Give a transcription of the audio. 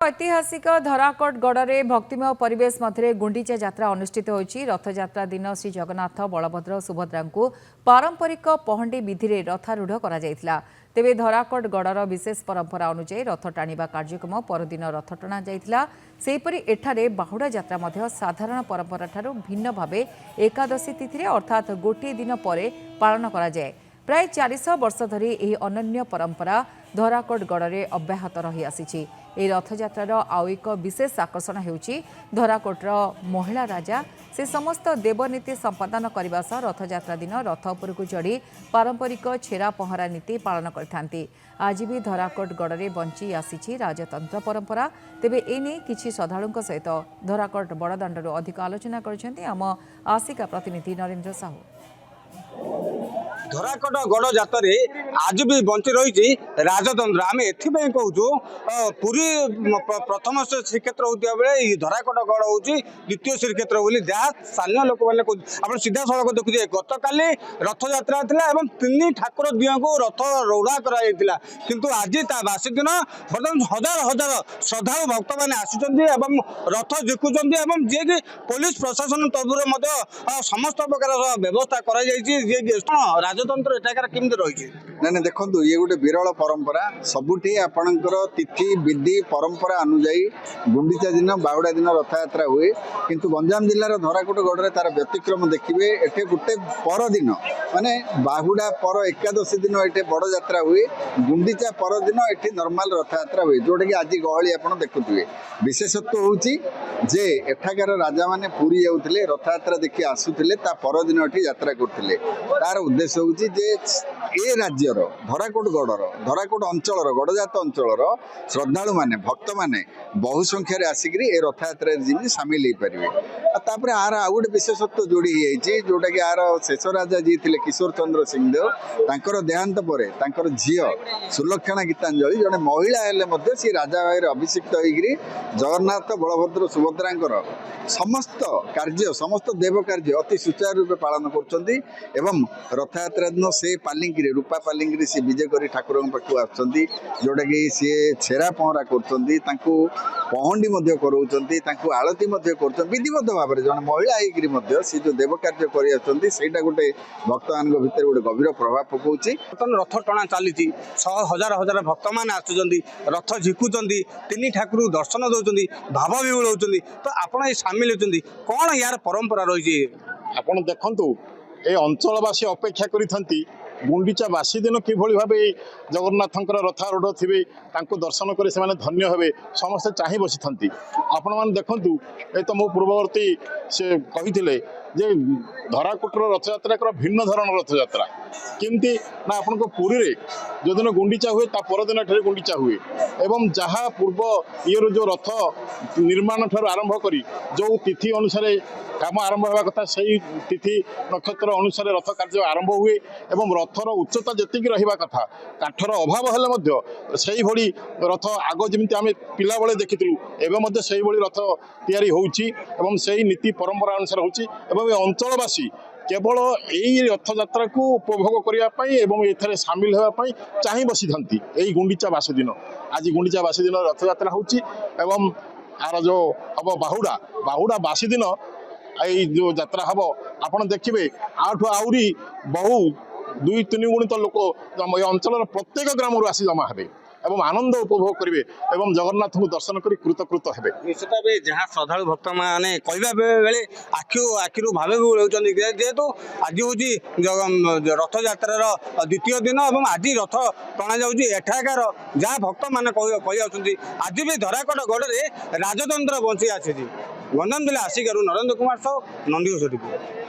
ऐतिहासिक धराकोट गड़े भक्तिमय परिवेश मध्य गुंडीचा यात्रा अनुष्ठित होती। रथयात्रा दिन श्री जगन्नाथ बलभद्र सुभद्रा को पारंपरिक पहंडी विधि में रथारूढ़ करा तेबे धराकोट गड़र विशेष परंपरा अनुଯାयी रथ टाणिबा कार्यक्रम परदिन रथ टणा जाइथिला। सेहीपरि एठारे बाहुड़ा यात्रा मध्य साधारण परंपरा ठारू भिन्न भावे एकादशी तिथि अर्थात गोटे दिन पर पालन करा जाए। प्राय 400 वर्ष धरी यह अनन्य परंपरा धराकोट गड़े अब्याहत रही आसी। रथयात्रार आउ एक विशेष आकर्षण होउछि धराकोटर महिला राजा से समस्त देवनीति संपादन करने सह रथयात्रा दिन रथ उपरकू चढ़ी पारंपरिक छेरा पहरा नीति पालन करथांती। आज भी धराकोट गड़े बंची आसी राजतंत्र परंपरा। तेबे एने किछि श्रद्धालुंक सहित धराकोट बड़दाण्डरू अधिक आलोचना करछन्ती आम आसिका प्रतिनिधि नरेंद्र साहू। धराकोट गड़ जातरे आज भी बंची रही राजतंत्र। आम एथपाई कहूँ पुरी प्रथम श्रीक्षेत्र होता बेले धराकोट गड़ हूँ द्वितीय श्रीक्षेत्र बोली जहाँ स्थानीय लोक मैंने सीधा सड़क देखुए। गत काली रथयात्रा था और 3 ठाकुर दियों को रथ रौड़ा कराइला किंतु आज बासी दिन बर्तमान हजार हजार श्रद्धा भक्त मैंने आसुच्च रथ जिकुंट जी कि पुलिस प्रशासन तरफ समस्त प्रकार व्यवस्था कर राजतंत्र एठाकार केमती रही ना देखो ये गोटे विरल परंपरा सबुठी आपणकर तिथि विधि परंपरा अनुजाई गुंडीचा दिन बाहुड़ा दिन रथयात्रा हुए किंतु गंजाम जिलार धराकोट गड़े तार व्यतिक्रम देखिए। एटे गोटे परदिन माने बाहुड़ा पर एकादशी दिन एटे बड़ यात्रा हुए गुंडीचा परदिन एटी नॉर्मल रथयात्रा हुए जोटा कि आज गहली आप देखुए। विशेषत्व होची जे एठाकार राजा माने पुरी जाउथिले रथयात्रा देखि आसुथिले ता परदिन एठी यात्रा करथिले। तार उद्देश्य होची जे ए राज्यर धराकोट गड़र धराकोट अंचल गड़जात अंचल श्रद्धालु माने भक्त माने बहु संख्यार आसिक ए रथयात्रा जी सामिल हो पारे। आर आउ गोटे विशेषत्व जोड़ी जोटा कि आर शेष राजा जी थे किशोर चंद्र सिंहदेव तांकर देहांत पर झील सुलक्षणा गीतांजलि जड़े महिला हेले सी राजा भाई अभिषिक्त होकर जगन्नाथ बलभद्र सुभद्रा समस्त कार्य समस्त देव कार्य अति सुचारू रूपे पालन कर रथयात्रा दिन से पालिंकी रूपा पालिंकी सी विजय कर ठाकुर पाक जोटा कि सी छेरा पहरा करहंडी कर आलती कर विधिबद्ध भाव में जन महिला होकर सी जो देव कार्य कर गोटे भक्त मान भर गोटे गभीर प्रभाव पकाउछि। रथ टणा चली हजार हजार भक्त मैंने आसुच्च रथ झिकुंट 3 ठाकुर दर्शन दौरान भाव विहुल होती तो आपड़ सामिल होती कौन यार परंपरा रही आपड़ देखु ए अंचलवासी अपेक्षा करी गुंडीचा बासी दिन किभली भावे जगन्नाथंकर रथारूढ़ थे दर्शन कर से धन्य हे समस्ते चाह बसी था। आपण मैंने देखु ये तो मो पूर्ववर्ती से कही जे धराकोटर रथयात्रा भिन्न धरण रथयात्रा केमती ना आपण पुरी रे जो दिन गुंडीचा हुए ता परदिन एठारे गुंडीचा हुए एवं जहाँ पूर्व ये जो रथ निर्माण ठार आरंभ करी जो तिथि अनुसार काम आरंभ होगा कथा से तिथि नक्षत्र अनुसार रथ कार्य आरंभ हुए एवं रथर उच्चता जी रहा कथा काठर अभाव हेले से भली रथ आग जमी आम पिला बेले देखी एवं से भली रथ तैयारी होउछि एवं से नीति परंपरा अनुसार होउछि एवं अंचलवासी केवल यही रथयात्रा को उपभोग करने एथरे सामिल होगापी चाह बसी था। यही गुंडीचा बासी दिन आज गुंडीचा बासी दिन रथयात्रा होउछि एवं आर जो हम बाहुड़ा बाहुड़ा बासी दिन आई जो यात्रा हम आप देखिए आठू आहरी बहु 2-3 गुणित लोक अंचल प्रत्येक ग्राम आसी जमा हे एवं आनंद उपभोग करेंगे एवं जगन्नाथ को दर्शन कर कृतकृत हे। निश्चित भाव जहाँ श्रद्धा भक्त मैंने कहवा बेले आखि भाव भी जेहेतु आज हूँ रथयात्रार द्वितीय दिन और आज रथ टणा जाठाकार जहाँ भक्त मैंने कही आज भी धराकोट गड़े राजतंत्र बंची आसी। गंजाम जिला आसिकारू नरेंद्र कुमार साहू नंदीघोष।